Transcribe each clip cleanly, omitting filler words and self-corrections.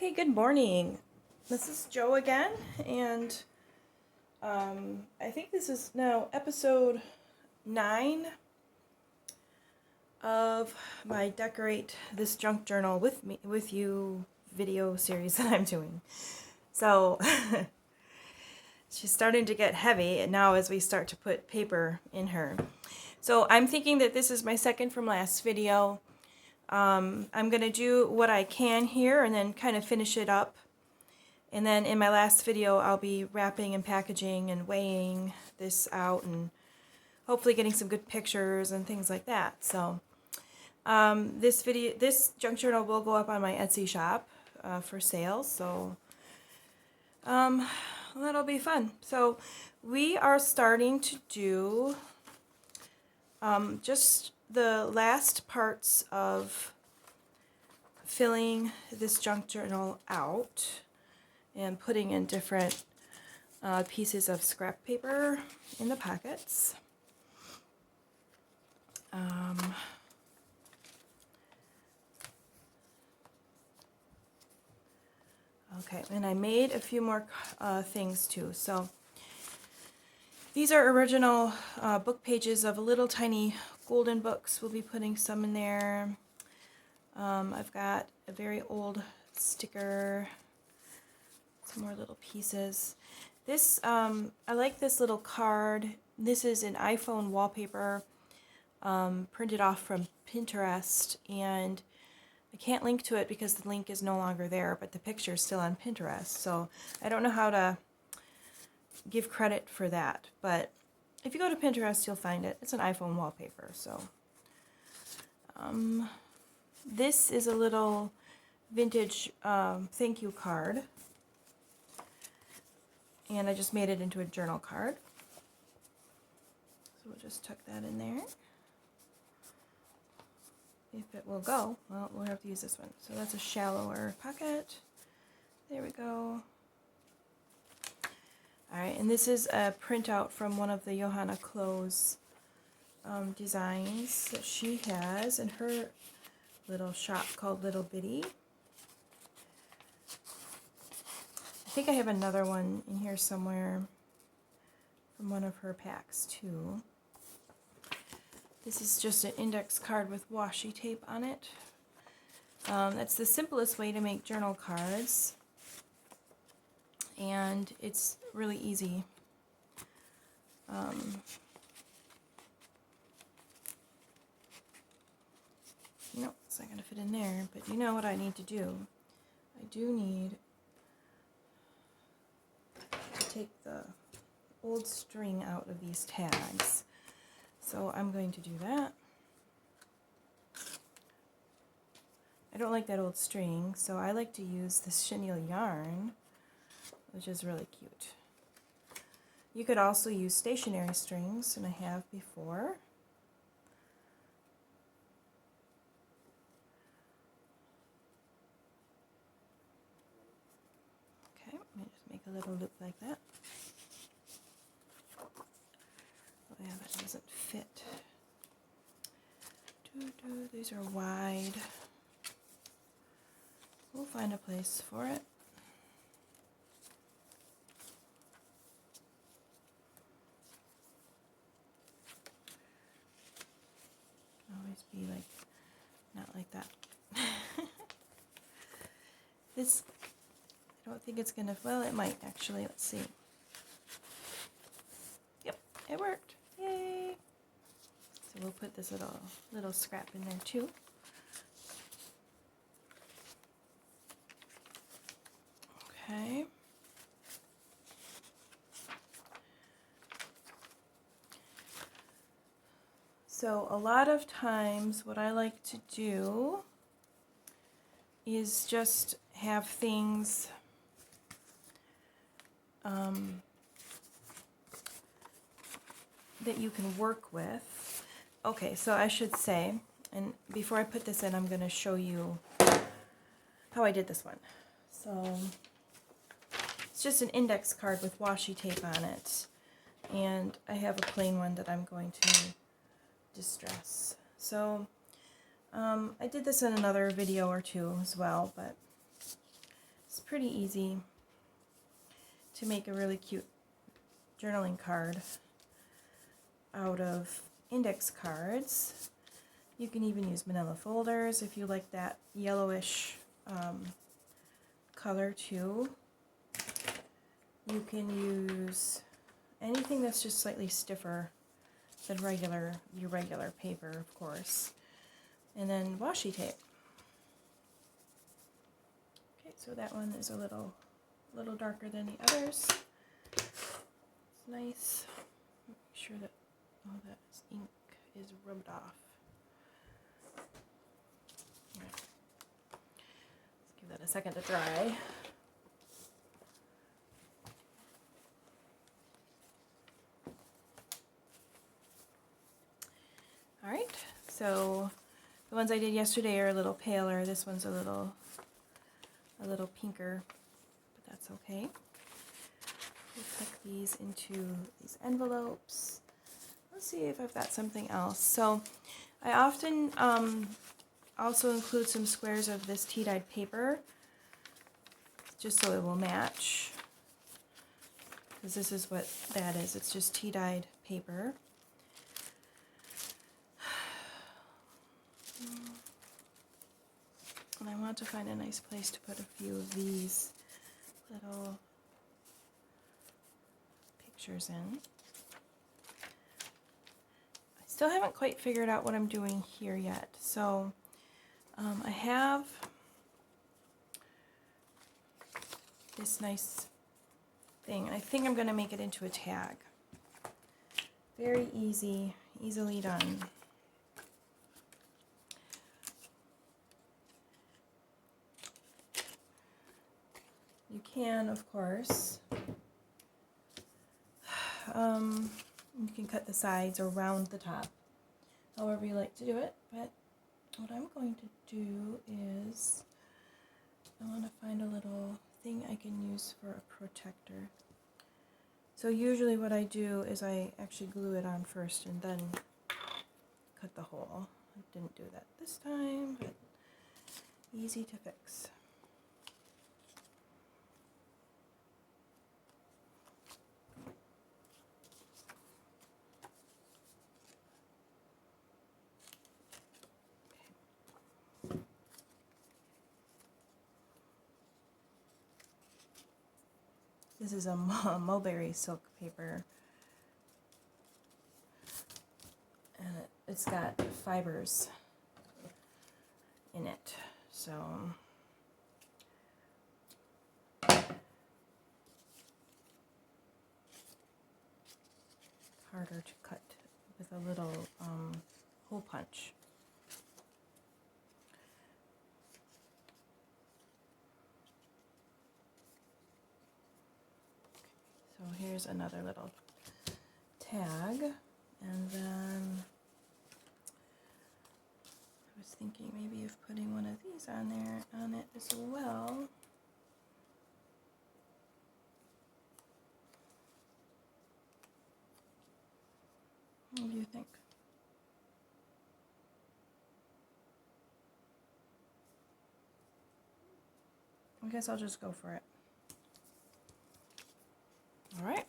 Okay, good morning. This is Joe again, and I think this is now episode 9 of my Decorate This Junk Journal with you video series that I'm doing. So she's starting to get heavy, and now as we start to put paper in her. So I'm thinking that this is my second from last video. I'm going to do what I can here and then kind of finish it up. And then in my last video, I'll be wrapping and packaging and weighing this out and hopefully getting some good pictures and things like that. So this junk journal will go up on my Etsy shop for sale. So that'll be fun. So we are starting to do just the last parts of filling this junk journal out and putting in different pieces of scrap paper in the pockets. Okay, and I made a few more things too. So these are original book pages of little tiny golden books. We'll be putting some in there. I've got a very old sticker, some more little pieces. This, I like this little card. This is an iPhone wallpaper printed off from Pinterest, and I can't link to it because the link is no longer there, but the picture is still on Pinterest. So I don't know how to give credit for that, but if you go to Pinterest, you'll find it. It's an iPhone wallpaper. So this is a little vintage thank you card. And I just made it into a journal card. So we'll just tuck that in there. If it will go, well, we'll have to use this one. So that's a shallower pocket. There we go. Alright, and this is a printout from one of the Johanna Close designs that she has in her little shop called Little Bitty. I think I have another one in here somewhere from one of her packs too. This is just an index card with washi tape on it. That's the simplest way to make journal cards, and it's really easy. Nope, it's not going to fit in there, but you know what I need to do. I do need to take the old string out of these tags. So I'm going to do that. I don't like that old string, so I like to use this chenille yarn, which is really cute. You could also use stationary strings, and I have before. Okay, let me just make a little loop like that. Oh yeah, that doesn't fit. These are wide. We'll find a place for it. Always be like, not like that. This, I don't think it's gonna, well, it might actually, let's see. Yep, it worked. Yay! So we'll put this little scrap in there too. Okay. So a lot of times what I like to do is just have things that you can work with. Okay, so I should say, and before I put this in, I'm going to show you how I did this one. So it's just an index card with washi tape on it, and I have a plain one that I'm going to distress. So I did this in another video or two as well, but It's pretty easy to make a really cute journaling card out of index cards. You can even use manila folders if you like that yellowish color too. You can use anything that's just slightly stiffer than your regular paper, of course. And then washi tape. Okay, so that one is a little darker than the others. It's nice. Make sure that all that ink is rubbed off. Right. Let's give that a second to dry. All right, so the ones I did yesterday are a little paler. This one's a little pinker, but that's okay. We'll tuck these into these envelopes. Let's see if I've got something else. So I often also include some squares of this tea-dyed paper, just so it will match, because this is what that is. It's just tea-dyed paper. And I want to find a nice place to put a few of these little pictures in. I still haven't quite figured out what I'm doing here yet. So I have this nice thing. I think I'm going to make it into a tag. Very easily done. You can, of course, you can cut the sides or round the top, however you like to do it, but what I'm going to do is I want to find a little thing I can use for a protector. So usually what I do is I actually glue it on first and then cut the hole. I didn't do that this time, but easy to fix. This is a mulberry silk paper, and it's got fibers in it, so harder to cut with a little hole punch. So here's another little tag, and then I was thinking maybe of putting one of these on it as well. What do you think? I guess I'll just go for it. All right,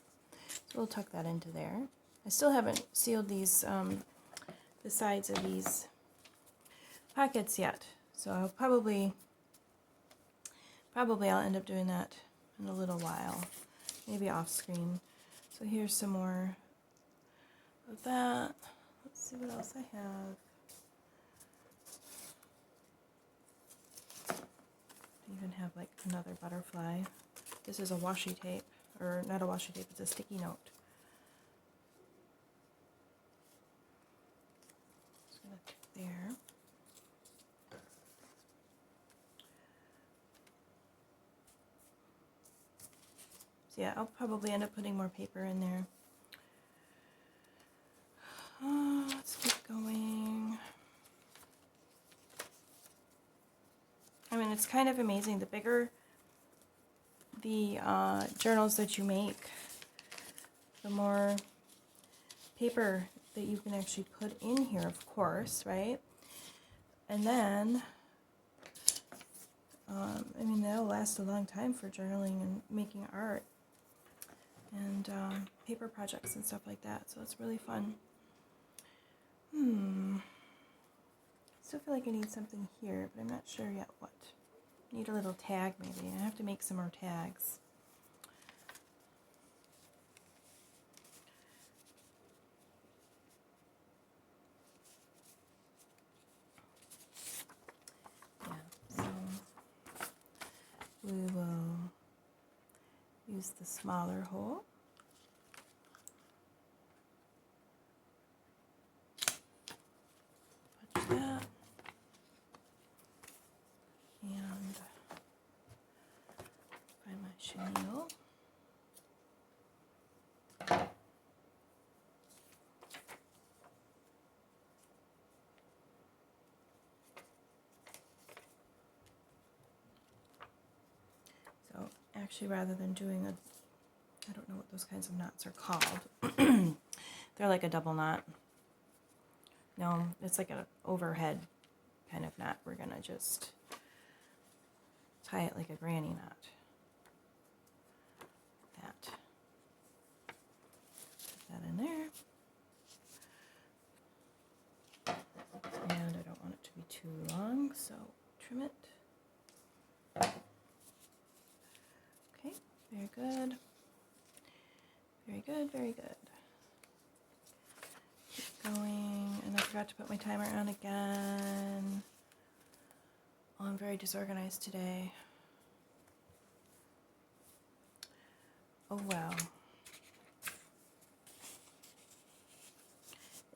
so we'll tuck that into there. I still haven't sealed these, the sides of these pockets yet, so I'll probably I'll end up doing that in a little while, maybe off screen. So here's some more of that. Let's see what else I have. I even have like another butterfly. This is a washi tape. Or not a washi tape, it's a sticky note. Just gonna put there. So yeah, I'll probably end up putting more paper in there. Let's keep going. I mean, it's kind of amazing. The bigger the journals that you make, the more paper that you can actually put in here, of course, right? And then I mean, that'll last a long time for journaling and making art and paper projects and stuff like that. So it's really fun. Still feel like I need something here, but I'm not sure yet what. Need a little tag maybe. I have to make some more tags. Yeah, so we will use the smaller hole. Punch that. And find my chenille. So actually, rather than doing I don't know what those kinds of knots are called. They're like a double knot. No, it's like an overhead kind of knot. We're gonna just tie it like a granny knot. Put that in there. And I don't want it to be too long, so trim it. Okay, very good. Very good, very good. Keep going, and I forgot to put my timer on again. Oh, I'm very disorganized today. Oh well.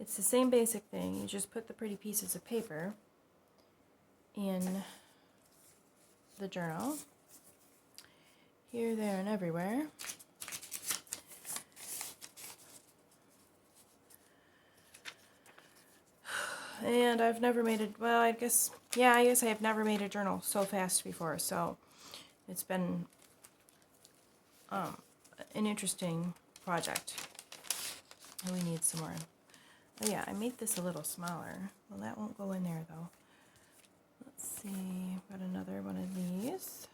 It's the same basic thing. You just put the pretty pieces of paper in the journal. Here, there, and everywhere. And I've never made it, well, I guess I have never made a journal so fast before, so it's been an interesting project. And we need some more. Oh yeah, I made this a little smaller. Well, that won't go in there though. Let's see, got another one of these.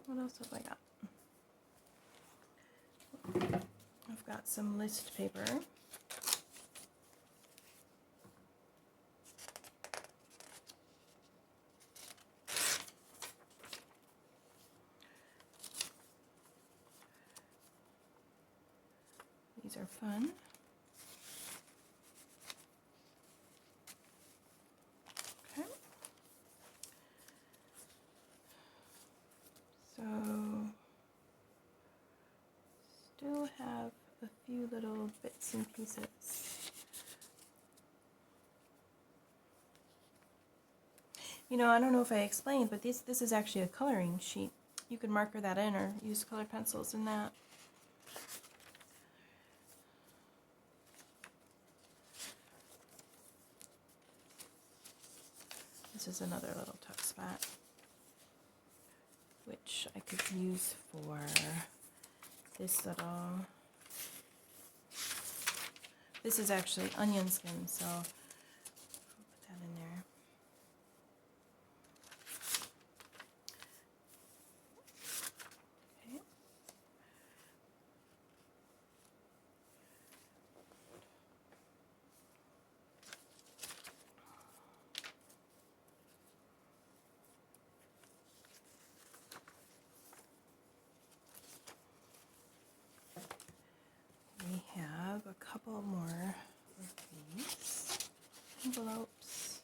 What else have I got? I've got some list paper. These are fun. Okay. So, still have a few little bits and pieces. You know, I don't know if I explained, but this is actually a coloring sheet. You can marker that in or use colored pencils in that. This is another little tuck spot, which I could use for this little, this is actually onion skin, so I'll put that in there. Okay. We have a couple more of these envelopes.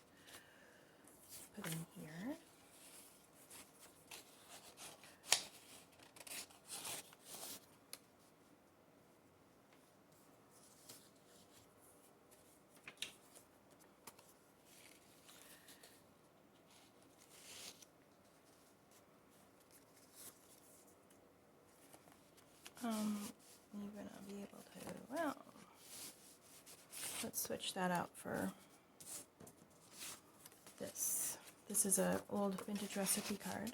Put in here. You're gonna be able to, well, let's switch that out for this. This is an old vintage recipe card.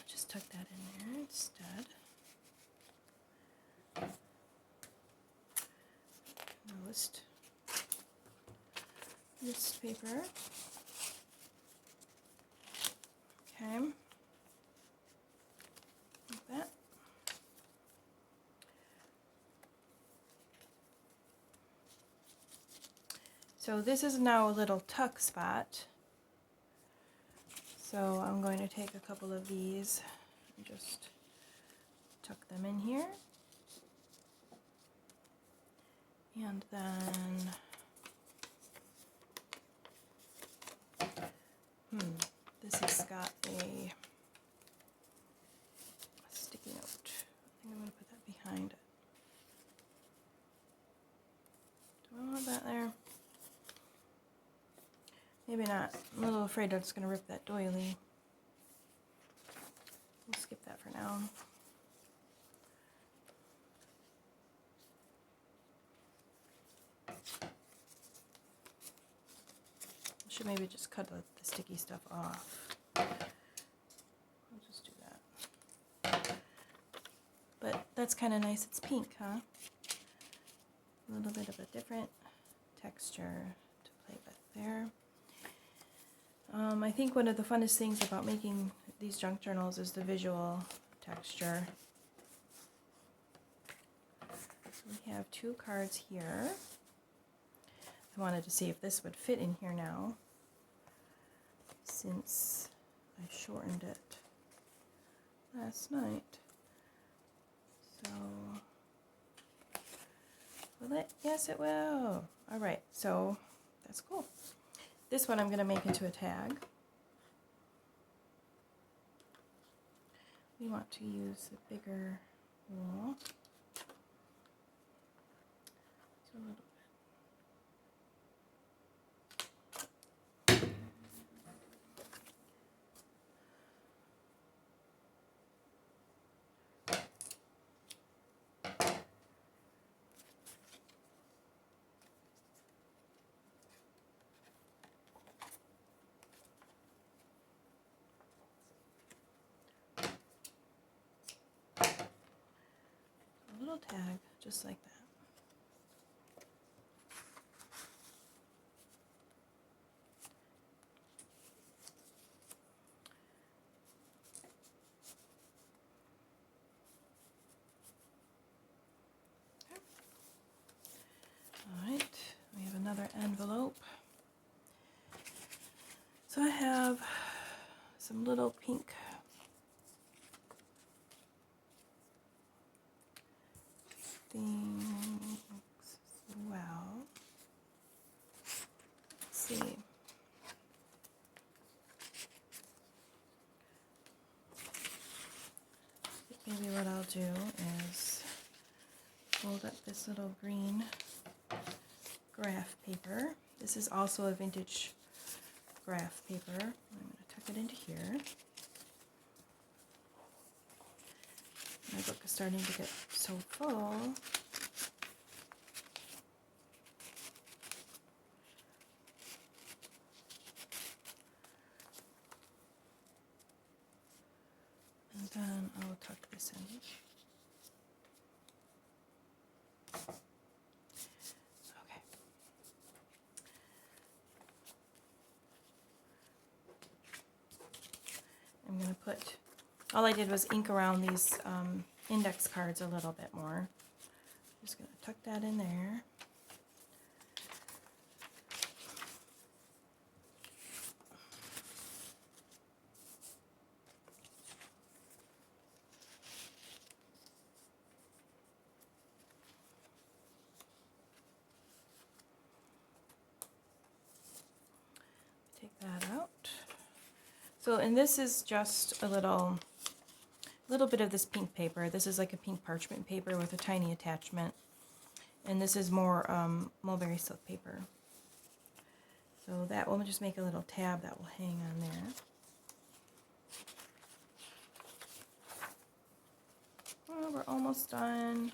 Just tuck that in there instead. list paper. Okay. Like that. So this is now a little tuck spot. So I'm going to take a couple of these and just tuck them in here. And then, this has got a sticky note. I think I'm going to put that behind it. Do I want that there? Maybe not. I'm a little afraid it's going to rip that doily. We'll skip that for now. I should maybe just cut the sticky stuff off. I'll just do that. But that's kind of nice. It's pink, huh? A little bit of a different texture to play with there. I think one of the funnest things about making these junk journals is the visual texture. So we have 2 cards here. I wanted to see if this would fit in here now, since I shortened it last night. So, will it? Yes, it will. All right, so that's cool. This one I'm going to make into a tag. We want to use the bigger wool. Just a little bit. Little tag, just like that. Okay. All right, we have another envelope. So I have some little pink things as well. Let's see. Maybe what I'll do is fold up this little green graph paper. This is also a vintage graph paper. I'm going to tuck it into here. My book is starting to get so full. And then I'll tuck this in. Okay. I'm going to put, all I did was ink around these index cards a little bit more. Just going to tuck that in there. Take that out. So, and this is just a little bit of this pink paper. This is like a pink parchment paper with a tiny attachment. And this is more mulberry silk paper. So that will just make a little tab that will hang on there. Oh, we're almost done.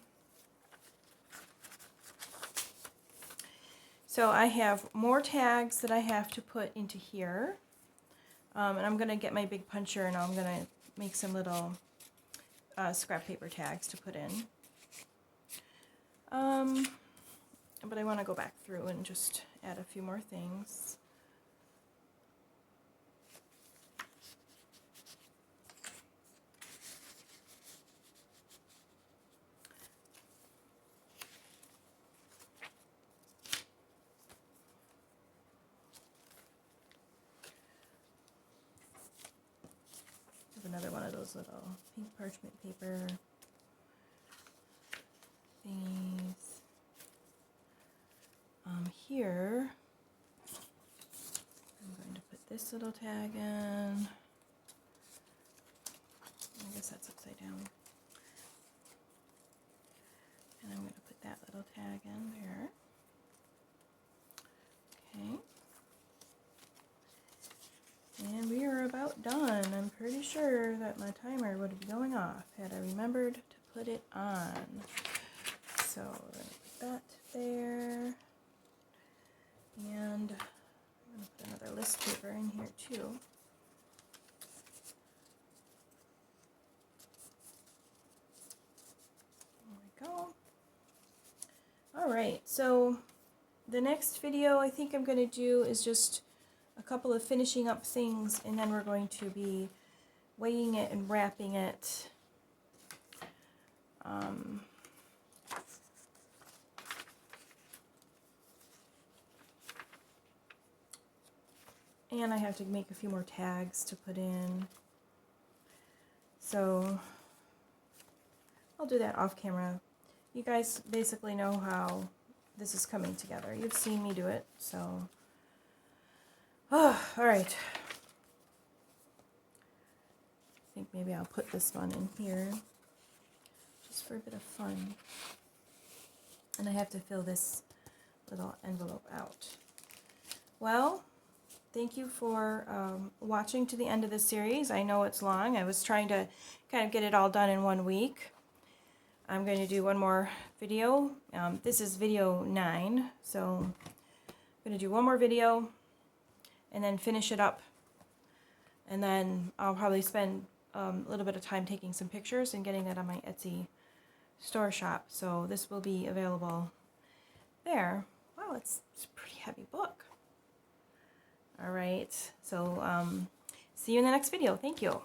So I have more tags that I have to put into here. And I'm going to get my big puncher and I'm going to make some little scrap paper tags to put in. but I want to go back through and just add a few more things. Another one of those little pink parchment paper thingies. Here, I'm going to put this little tag in. I guess that's upside down. And I'm going to put that little tag in there. Okay. And we are about done. I'm pretty sure that my timer would be going off had I remembered to put it on. So we're going to put that there. And I'm going to put another list paper in here too. There we go. Alright, so the next video I think I'm going to do is just a couple of finishing up things, and then we're going to be weighing it and wrapping it. And I have to make a few more tags to put in. So I'll do that off camera. You guys basically know how this is coming together. You've seen me do it, so. Oh, all right. I think maybe I'll put this one in here just for a bit of fun. And I have to fill this little envelope out. Well, thank you for watching to the end of this series. I know it's long. I was trying to kind of get it all done in 1 week. I'm going to do one more video. This is video 9, so I'm going to do one more video and then finish it up. And then I'll probably spend a little bit of time taking some pictures and getting that on my Etsy store shop. So this will be available there. Wow, it's a pretty heavy book. All right, so see you in the next video. Thank you.